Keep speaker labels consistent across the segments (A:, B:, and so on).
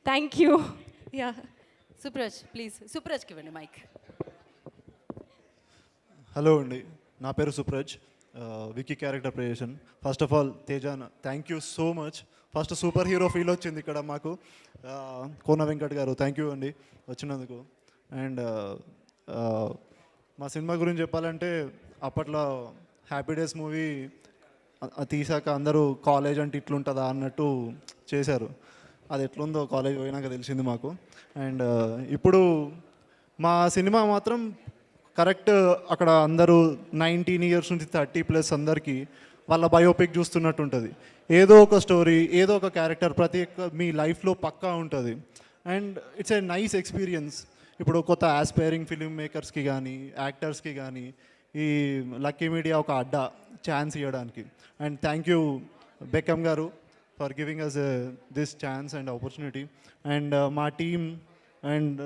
A: Thank you. Yeah,
B: Supraj please, సుప్రజ్కి ఇవ్వండి mike.
C: Hello అండి, నా పేరు Supraj, Vicky character creation. First of all తేజాన్, thank you so much. First super hero feel వచ్చింది ఇక్కడ మాకు. కోన వెంకట్ గారు, థ్యాంక్ యూ అండి వచ్చినందుకు. అండ్ మా సినిమా గురించి చెప్పాలంటే, అప్పట్లో హ్యాపీ డేస్ మూవీ తీసాక అందరూ కాలేజ్ అంటే ఇట్లుంటుందా అన్నట్టు చేశారు. అది ఎట్లుందో కాలేజ్ పోయినాక తెలిసింది మాకు. అండ్ ఇప్పుడు మా సినిమా మాత్రం కరెక్ట్ అక్కడ అందరూ 19 ఇయర్స్ నుంచి 30+ అందరికీ వాళ్ళ బయోపిక్ చూస్తున్నట్టు ఉంటుంది. ఏదో ఒక స్టోరీ, ఏదో ఒక క్యారెక్టర్ ప్రతి ఒక్క మీ లైఫ్లో పక్కా ఉంటుంది. And it's a nice experience. ఇప్పుడు కొత్త ఆస్పైరింగ్ ఫిలిం మేకర్స్కి కానీ, యాక్టర్స్కి కానీ ఈ లక్కీ మీడియా ఒక అడ్డా ఛాన్స్ ఇవ్వడానికి. అండ్ థ్యాంక్ యూ బెకమ్ గారు for giving us this chance and opportunity. And మా టీమ్ అండ్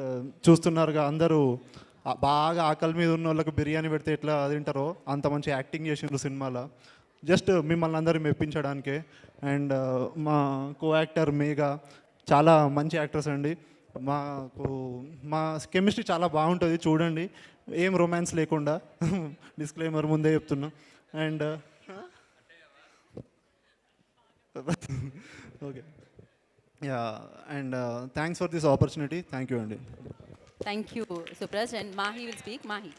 C: చూస్తున్నారుగా అందరూ బాగా ఆకలి మీద ఉన్న వాళ్ళకి బిర్యానీ పెడితే ఎట్లా తింటారో అంత మంచి యాక్టింగ్ చేసిండ్రు సినిమాలో, జస్ట్ మిమ్మల్ని అందరూ మెప్పించడానికే. అండ్ మా కో యాక్టర్ మేఘా చాలా మంచి యాక్టర్స్ అండి. మా కెమిస్ట్రీ చాలా బాగుంటుంది, చూడండి. ఏం రొమాన్స్ లేకుండా డిస్క్లైమర్ ముందే చెప్తున్నా. And okay, yeah, and thanks for this opportunity. Thank you అండి.
B: Thank you Supraj. And Mahi will speak. Mahe.